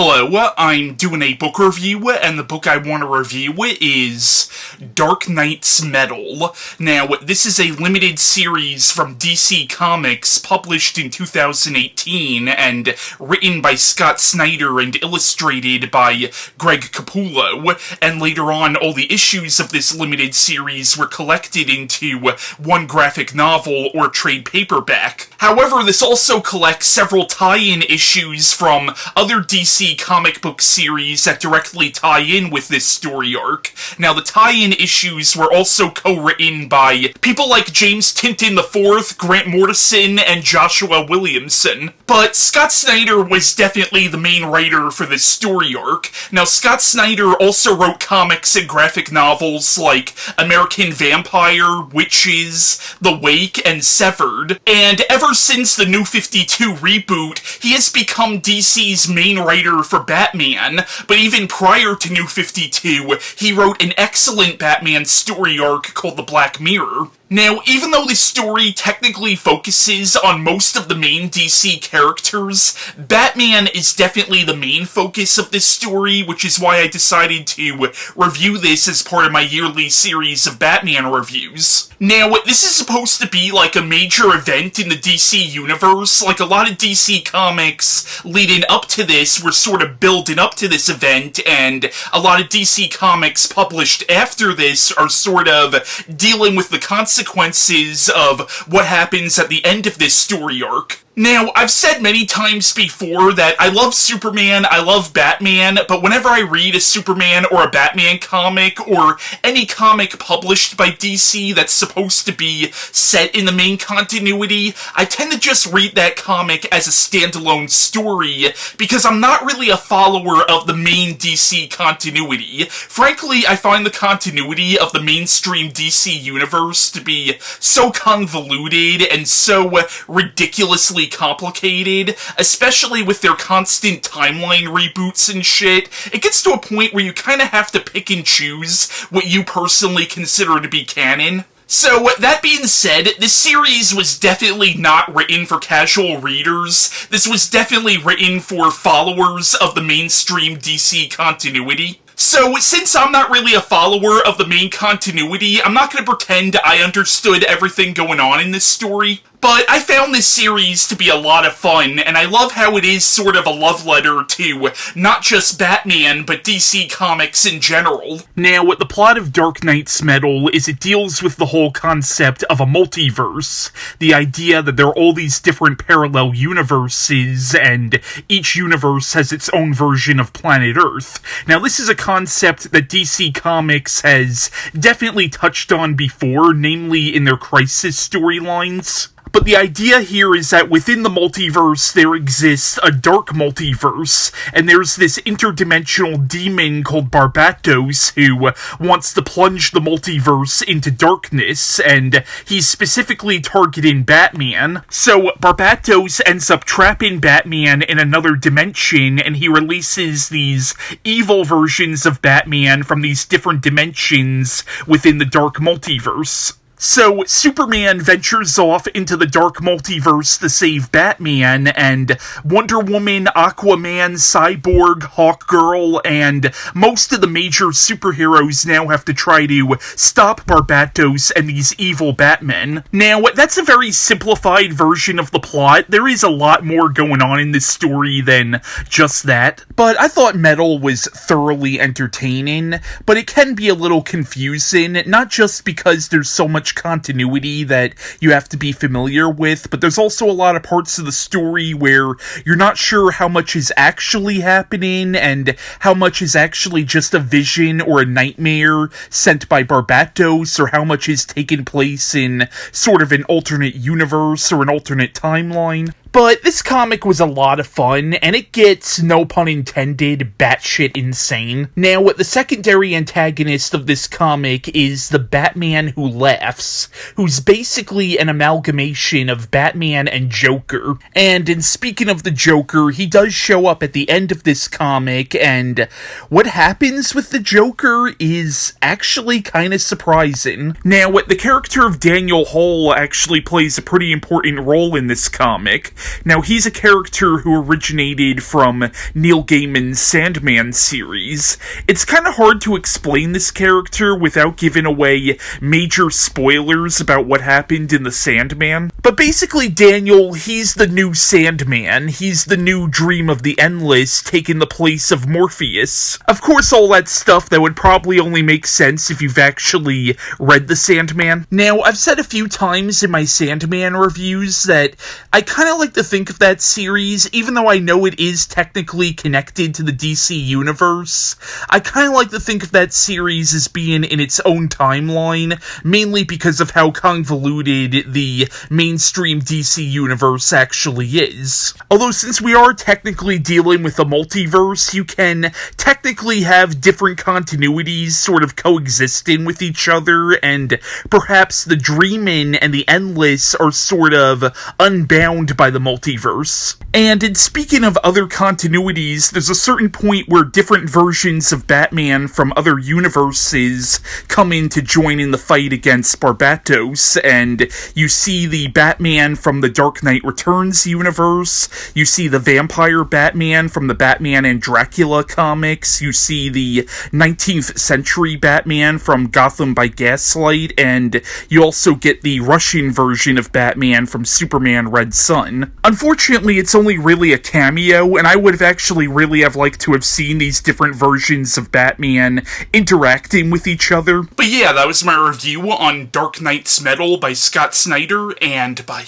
Hello, I'm doing a book review, and the book I want to review is Dark Metal. Now, this is a limited series from DC Comics, published in 2018, and written by Scott Snyder and illustrated by Greg Capullo, and later on, all the issues of this limited series were collected into one graphic novel or trade paperback. However, this also collects several tie-in issues from other DC comic book series that directly tie in with this story arc. Now, the tie-in issues were also co-written by people like James Tynion IV, Grant Morrison, and Joshua Williamson. But Scott Snyder was definitely the main writer for this story arc. Now, Scott Snyder also wrote comics and graphic novels like American Vampire, Witches, The Wake, and Severed. And ever since the New 52 reboot, he has become DC's main writer for Batman, but even prior to New 52, he wrote an excellent Batman story arc called The Black Mirror. Now, even though this story technically focuses on most of the main DC characters, Batman is definitely the main focus of this story, which is why I decided to review this as part of my yearly series of Batman reviews. Now, this is supposed to be like a major event in the DC universe. Like, a lot of DC comics leading up to this were sort of building up to this event, and a lot of DC comics published after this are sort of dealing with the consequences of what happens at the end of this story arc. Now, I've said many times before that I love Superman, I love Batman, but whenever I read a Superman or a Batman comic, or any comic published by DC that's supposed to be set in the main continuity, I tend to just read that comic as a standalone story, because I'm not really a follower of the main DC continuity. Frankly, I find the continuity of the mainstream DC universe to be so convoluted and so ridiculously complicated, especially with their constant timeline reboots and shit. It gets to a point where you kind of have to pick and choose what you personally consider to be canon. So, that being said, this series was definitely not written for casual readers. This was definitely written for followers of the mainstream DC continuity. So, since I'm not really a follower of the main continuity, I'm not going to pretend I understood everything going on in this story. But I found this series to be a lot of fun, and I love how it is sort of a love letter to not just Batman, but DC Comics in general. Now, what the plot of Dark Metal is, it deals with the whole concept of a multiverse. The idea that there are all these different parallel universes, and each universe has its own version of planet Earth. Now, this is a concept that DC Comics has definitely touched on before, namely in their Crisis storylines. But the idea here is that within the multiverse, there exists a dark multiverse, and there's this interdimensional demon called Barbatos who wants to plunge the multiverse into darkness, and he's specifically targeting Batman. So Barbatos ends up trapping Batman in another dimension, and he releases these evil versions of Batman from these different dimensions within the dark multiverse. So, Superman ventures off into the Dark Multiverse to save Batman, and Wonder Woman, Aquaman, Cyborg, Hawkgirl, and most of the major superheroes now have to try to stop Barbatos and these evil Batmen. Now, that's a very simplified version of the plot. There is a lot more going on in this story than just that, but I thought Metal was thoroughly entertaining, but it can be a little confusing, not just because there's so much continuity that you have to be familiar with, but there's also a lot of parts of the story where you're not sure how much is actually happening and how much is actually just a vision or a nightmare sent by Barbatos, or how much is taking place in sort of an alternate universe or an alternate timeline. But this comic was a lot of fun, and it gets, no pun intended, batshit insane. Now, the secondary antagonist of this comic is the Batman Who Laughs, who's basically an amalgamation of Batman and Joker. And in speaking of the Joker, he does show up at the end of this comic, and what happens with the Joker is actually kind of surprising. Now, the character of Daniel Hall actually plays a pretty important role in this comic. Now, he's a character who originated from Neil Gaiman's Sandman series. It's kind of hard to explain this character without giving away major spoilers about what happened in the Sandman. But basically, Daniel, he's the new Sandman. He's the new Dream of the Endless, taking the place of Morpheus. Of course, all that stuff that would probably only make sense if you've actually read the Sandman. Now, I've said a few times in my Sandman reviews that I kind of like to think of that series, even though I know it is technically connected to the DC universe, I kind of like to think of that series as being in its own timeline, mainly because of how convoluted the mainstream DC universe actually is. Although, since we are technically dealing with a multiverse, you can technically have different continuities sort of coexisting with each other, and perhaps the Dreamin' and the Endless are sort of unbound by the multiverse. And in speaking of other continuities, there's a certain point where different versions of Batman from other universes come in to join in the fight against Barbatos, and you see the Batman from the Dark Knight Returns universe, you see the vampire Batman from the Batman and Dracula comics, you see the 19th century Batman from Gotham by Gaslight, and you also get the Russian version of Batman from Superman Red Son. Unfortunately, it's only really a cameo, and I would have actually really have liked to have seen these different versions of Batman interacting with each other. But yeah, that was my review on Dark Knight's Metal by Scott Snyder, and bye.